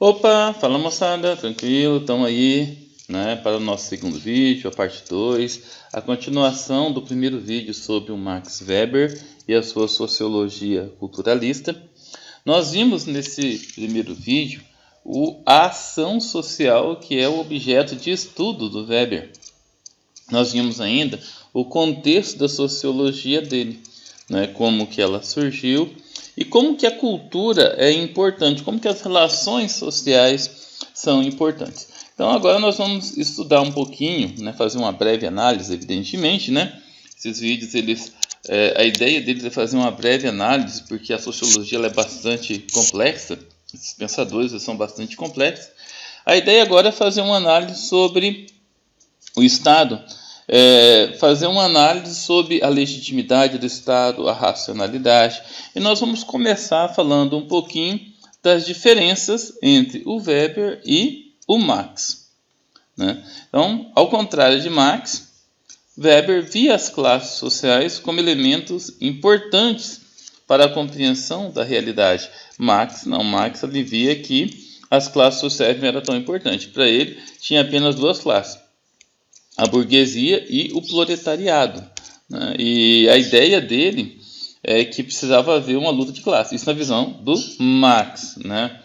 Opa, fala moçada, tranquilo, estamos aí, né, para o nosso segundo vídeo, a parte 2, a continuação do primeiro vídeo sobre o Max Weber e a sua sociologia culturalista. Nós vimos nesse primeiro vídeo a ação social, que é o objeto de estudo do Weber. Nós vimos ainda o contexto da sociologia dele, né, como que ela surgiu e como que a cultura é importante, como que as relações sociais são importantes. Então agora nós vamos estudar um pouquinho, né, fazer uma breve análise, evidentemente, né? Esses vídeos, a ideia deles é fazer uma breve análise, porque a sociologia ela é bastante complexa, esses pensadores são bastante complexos. A ideia agora é fazer uma análise sobre o Estado, fazer uma análise sobre a legitimidade do Estado, a racionalidade. E nós vamos começar falando um pouquinho das diferenças entre o Weber e o Marx, né? Então, ao contrário de Marx, Weber via as classes sociais como elementos importantes para a compreensão da realidade. Marx ele via que as classes sociais não eram tão importantes. Para ele, tinha apenas duas classes: a burguesia e o proletariado, né? E a ideia dele é que precisava haver uma luta de classe. Isso na visão do Marx, né?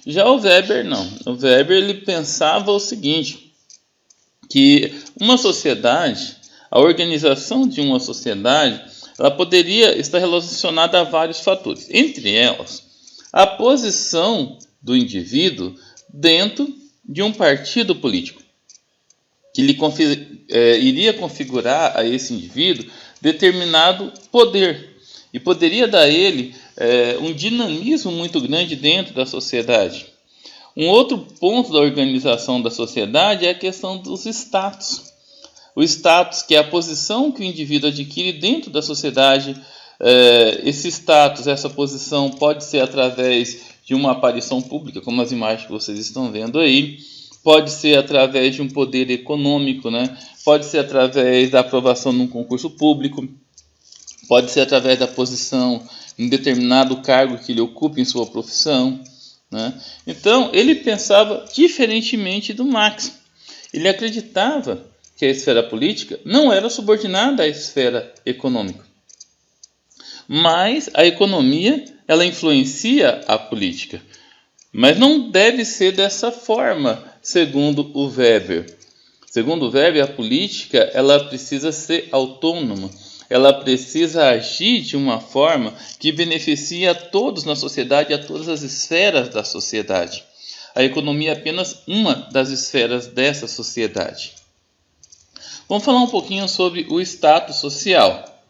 Já o Weber não. O Weber ele pensava o seguinte, que uma sociedade, a organização de uma sociedade, ela poderia estar relacionada a vários fatores. Entre elas, a posição do indivíduo dentro de um partido político, que iria configurar a esse indivíduo determinado poder e poderia dar a ele um dinamismo muito grande dentro da sociedade. Um outro ponto da organização da sociedade é a questão dos status. O status, que é a posição que o indivíduo adquire dentro da sociedade. Esse status, essa posição pode ser através de uma aparição pública, como as imagens que vocês estão vendo aí. Pode ser através de um poder econômico, né? Pode ser através da aprovação num concurso público, pode ser através da posição em determinado cargo que ele ocupa em sua profissão, né? Então, ele pensava diferentemente do Marx. Ele acreditava que a esfera política não era subordinada à esfera econômica, mas a economia ela influencia a política. Mas não deve ser dessa forma, segundo o Weber. Segundo o Weber, a política ela precisa ser autônoma. Ela precisa agir de uma forma que beneficie a todos na sociedade, a todas as esferas da sociedade. A economia é apenas uma das esferas dessa sociedade. Vamos falar um pouquinho sobre o status social,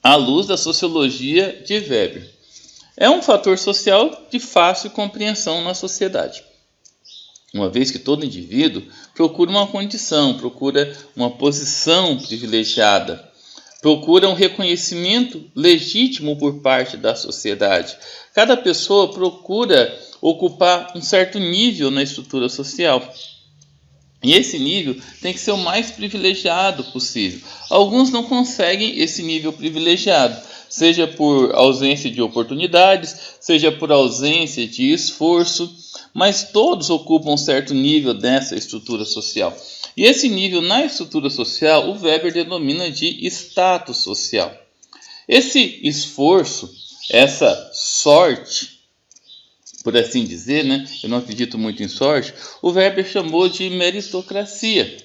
à luz da sociologia de Weber. É um fator social de fácil compreensão na sociedade, uma vez que todo indivíduo procura uma condição, procura uma posição privilegiada, procura um reconhecimento legítimo por parte da sociedade. Cada pessoa procura ocupar um certo nível na estrutura social. E esse nível tem que ser o mais privilegiado possível. Alguns não conseguem esse nível privilegiado, seja por ausência de oportunidades, seja por ausência de esforço, mas todos ocupam um certo nível dessa estrutura social. E esse nível na estrutura social, o Weber denomina de status social. Esse esforço, essa sorte, por assim dizer, né? Eu não acredito muito em sorte, o Weber chamou de meritocracia.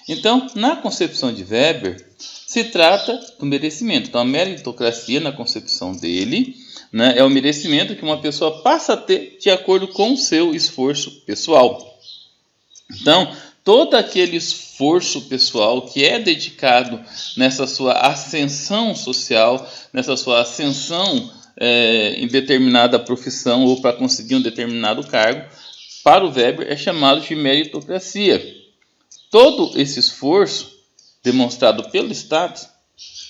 Então, na concepção de Weber, se trata do merecimento. Então, a meritocracia, na concepção dele, né, é o merecimento que uma pessoa passa a ter de acordo com o seu esforço pessoal. Então, todo aquele esforço pessoal que é dedicado nessa sua ascensão social, nessa sua ascensão em determinada profissão ou para conseguir um determinado cargo, para o Weber é chamado de meritocracia. Todo esse esforço demonstrado pelo status,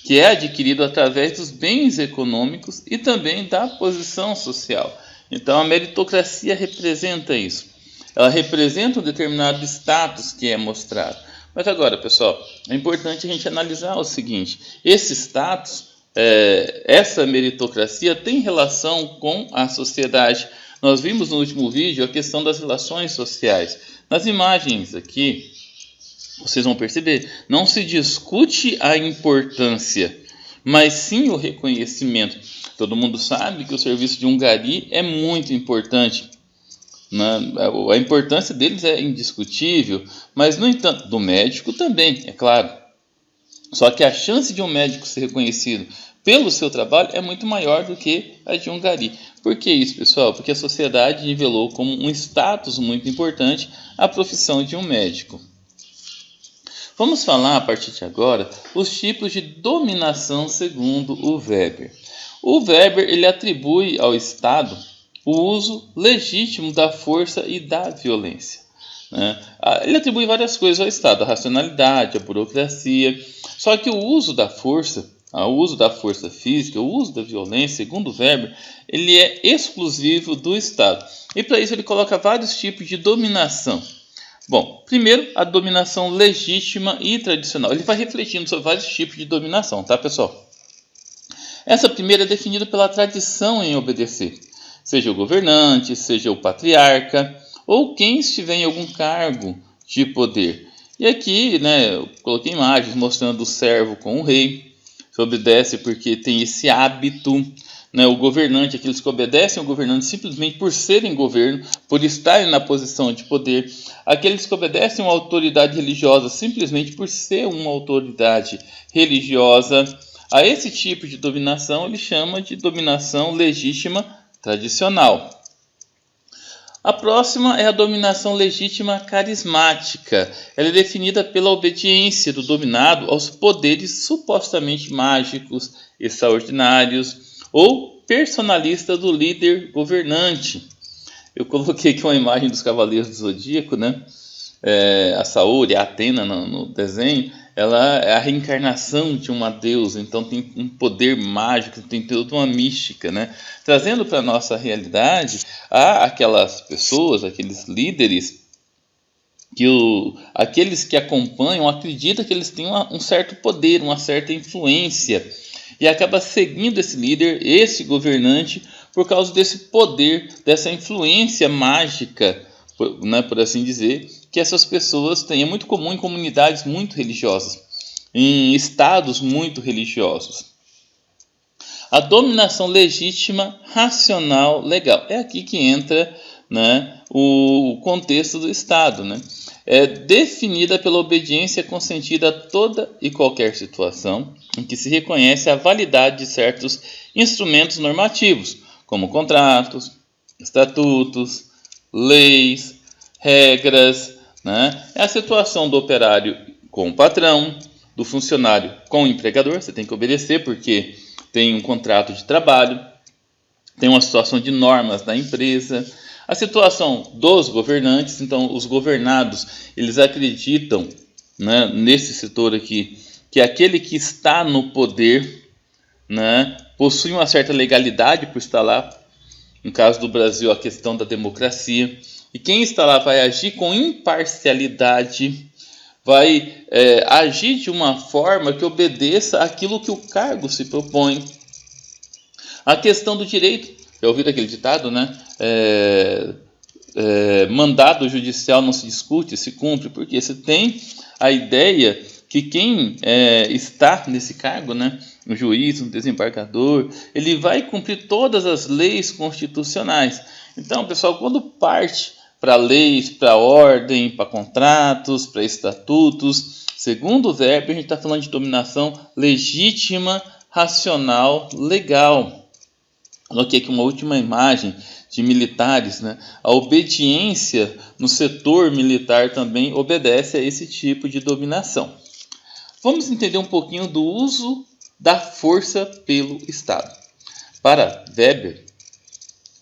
que é adquirido através dos bens econômicos e também da posição social. Então a meritocracia representa isso. Ela representa um determinado status que é mostrado. Mas agora, pessoal, é importante a gente analisar o seguinte: esse status, essa meritocracia tem relação com a sociedade. Nós vimos no último vídeo a questão das relações sociais. Nas imagens aqui, vocês vão perceber, não se discute a importância, mas sim o reconhecimento. Todo mundo sabe que o serviço de um gari é muito importante. A importância deles é indiscutível, mas, no entanto, do médico também, é claro. Só que a chance de um médico ser reconhecido pelo seu trabalho é muito maior do que a de um gari. Por que isso, pessoal? Porque a sociedade nivelou como um status muito importante a profissão de um médico. Vamos falar, a partir de agora, os tipos de dominação segundo o Weber. O Weber ele atribui ao Estado o uso legítimo da força e da violência. Ele atribui várias coisas ao Estado, a racionalidade, a burocracia. Só que o uso da força física, o uso da violência, segundo Weber, ele é exclusivo do Estado. E para isso ele coloca vários tipos de dominação. Bom, primeiro, a dominação legítima e tradicional. Ele vai refletindo sobre vários tipos de dominação, tá, pessoal? Essa primeira é definida pela tradição em obedecer, seja o governante, seja o patriarca, ou quem estiver em algum cargo de poder. E aqui, eu coloquei imagens mostrando o servo com o rei, que obedece porque tem esse hábito. O governante, aqueles que obedecem ao governante simplesmente por serem governo, por estarem na posição de poder. Aqueles que obedecem a uma autoridade religiosa simplesmente por ser uma autoridade religiosa. A esse tipo de dominação ele chama de dominação legítima tradicional. A próxima é a dominação legítima carismática. Ela é definida pela obediência do dominado aos poderes supostamente mágicos, extraordinários ou personalista do líder governante. Eu coloquei aqui uma imagem dos Cavaleiros do Zodíaco, a Saori, a Atena no desenho, ela é a reencarnação de uma deusa, então tem um poder mágico, tem toda uma mística, Trazendo para a nossa realidade, há aquelas pessoas, aqueles líderes, aqueles que acompanham acreditam que eles têm um certo poder, uma certa influência, e acaba seguindo esse líder, esse governante, por causa desse poder, dessa influência mágica, por assim dizer, que essas pessoas têm. É muito comum em comunidades muito religiosas, em estados muito religiosos. A dominação legítima, racional, legal. É aqui que entra o contexto do Estado. É definida pela obediência consentida a toda e qualquer situação em que se reconhece a validade de certos instrumentos normativos, como contratos, estatutos, leis, regras. É a situação do operário com o patrão, do funcionário com o empregador. Você tem que obedecer porque tem um contrato de trabalho, tem uma situação de normas da empresa. A situação dos governantes, então os governados, eles acreditam, nesse setor aqui, que aquele que está no poder, possui uma certa legalidade por estar lá. No caso do Brasil, a questão da democracia. E quem está lá vai agir com imparcialidade, vai agir de uma forma que obedeça àquilo que o cargo se propõe. A questão do direito. Já ouviram aquele ditado, mandado judicial não se discute, se cumpre, porque você tem a ideia que quem está nesse cargo, um juiz, um desembargador, ele vai cumprir todas as leis constitucionais. Então, pessoal, quando parte para leis, para ordem, para contratos, para estatutos, segundo o Weber, a gente está falando de dominação legítima, racional, legal. Coloquei aqui uma última imagem de militares. A obediência no setor militar também obedece a esse tipo de dominação. Vamos entender um pouquinho do uso da força pelo Estado. Para Weber,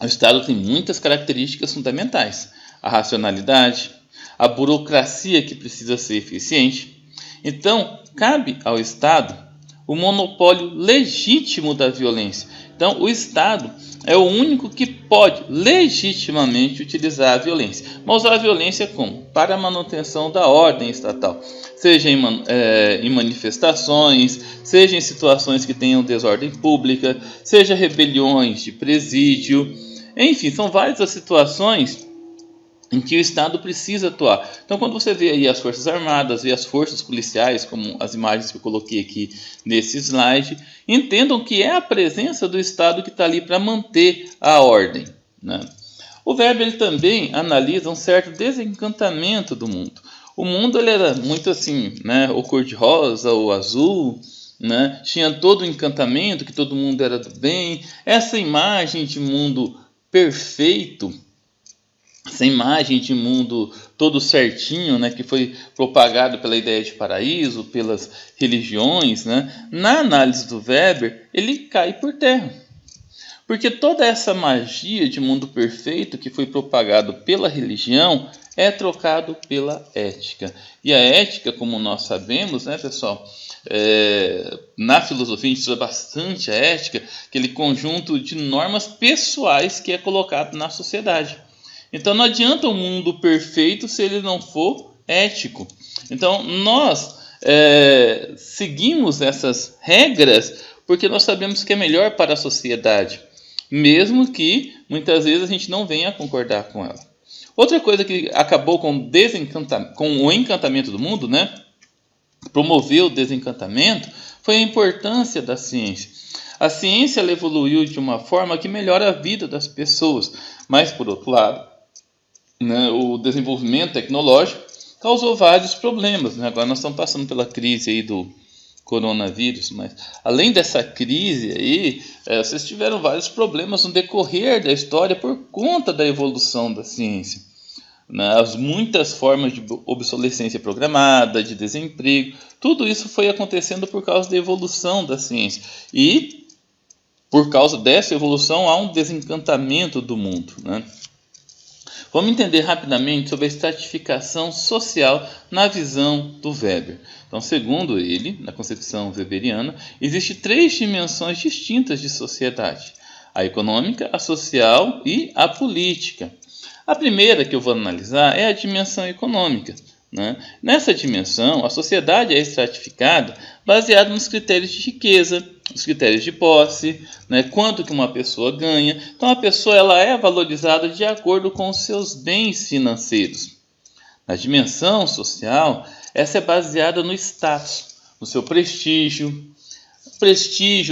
o Estado tem muitas características fundamentais. A racionalidade, a burocracia que precisa ser eficiente. Então, cabe ao Estado o monopólio legítimo da violência. Então, o Estado é o único que pode legitimamente utilizar a violência. Mas usar a violência como? Para a manutenção da ordem estatal. Seja em manifestações, seja em situações que tenham desordem pública, seja rebeliões de presídio. Enfim, são várias as situações em que o Estado precisa atuar. Então, quando você vê aí as Forças Armadas, vê as forças policiais, como as imagens que eu coloquei aqui nesse slide, entendam que é a presença do Estado que está ali para manter a ordem, né? O Weber ele também analisa um certo desencantamento do mundo. O mundo ele era muito assim, né, o cor-de-rosa, o azul, né, tinha todo o encantamento, que todo mundo era do bem. Essa imagem de mundo perfeito, essa imagem de mundo todo certinho, né, que foi propagado pela ideia de paraíso, pelas religiões, né, na análise do Weber, ele cai por terra. Porque toda essa magia de mundo perfeito que foi propagado pela religião é trocado pela ética. E a ética, como nós sabemos, né, pessoal, na filosofia a gente estuda bastante a ética, aquele conjunto de normas pessoais que é colocado na sociedade. Então não adianta um mundo perfeito se ele não for ético. Então nós seguimos essas regras porque nós sabemos que é melhor para a sociedade, mesmo que muitas vezes a gente não venha a concordar com ela. Outra coisa que acabou com o encantamento do mundo, né, promoveu o desencantamento, foi a importância da ciência. A ciência ela evoluiu de uma forma que melhora a vida das pessoas, mas por outro lado, né, o desenvolvimento tecnológico causou vários problemas, né? Agora nós estamos passando pela crise aí do coronavírus, mas além dessa crise aí, vocês tiveram vários problemas no decorrer da história por conta da evolução da ciência, né? As muitas formas de obsolescência programada, de desemprego, tudo isso foi acontecendo por causa da evolução da ciência. E por causa dessa evolução há um desencantamento do mundo, né? Vamos entender rapidamente sobre a estratificação social na visão do Weber. Então, segundo ele, na concepção weberiana, existem 3 dimensões distintas de sociedade: a econômica, a social e a política. A primeira que eu vou analisar é a dimensão econômica, né? Nessa dimensão, a sociedade é estratificada baseada nos critérios de riqueza, os critérios de posse, né, quanto que uma pessoa ganha. Então a pessoa ela é valorizada de acordo com os seus bens financeiros. Na dimensão social, essa é baseada no status, no seu prestígio,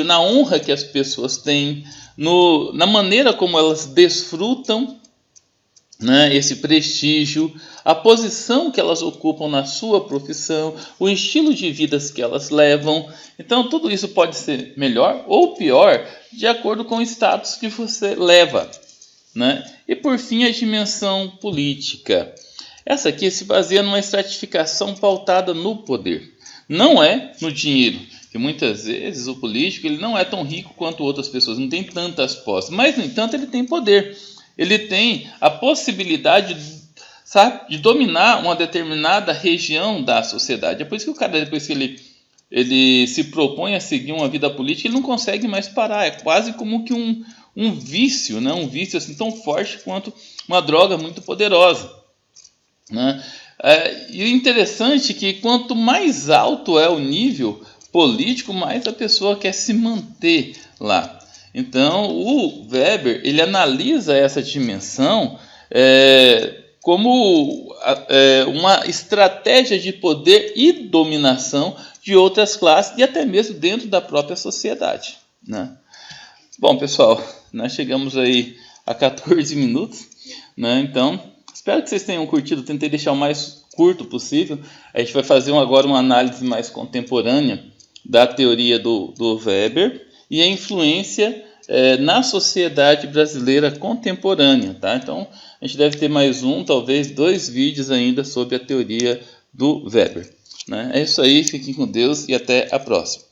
na honra que as pessoas têm, na maneira como elas desfrutam, né, esse prestígio, a posição que elas ocupam na sua profissão, o estilo de vida que elas levam. Então tudo isso pode ser melhor ou pior de acordo com o status que você leva, né? E por fim a dimensão política. Essa aqui se baseia numa estratificação pautada no poder, não é no dinheiro. Que muitas vezes o político ele não é tão rico quanto outras pessoas, não tem tantas posses, mas no entanto ele tem poder. Ele tem a possibilidade, sabe, de dominar uma determinada região da sociedade. É por isso que o cara, depois que ele se propõe a seguir uma vida política, ele não consegue mais parar. É quase como que um vício, né? Um vício assim, tão forte quanto uma droga muito poderosa, né? E o interessante é que quanto mais alto é o nível político, mais a pessoa quer se manter lá. Então, o Weber ele analisa essa dimensão como uma estratégia de poder e dominação de outras classes e até mesmo dentro da própria sociedade, né? Bom, pessoal, nós chegamos aí a 14 minutos, né? Então, espero que vocês tenham curtido. Tentei deixar o mais curto possível. A gente vai fazer agora uma análise mais contemporânea da teoria do Weber e a influência na sociedade brasileira contemporânea, tá? Então, a gente deve ter mais talvez 2 vídeos ainda sobre a teoria do Weber, né? É isso aí, fiquem com Deus e até a próxima.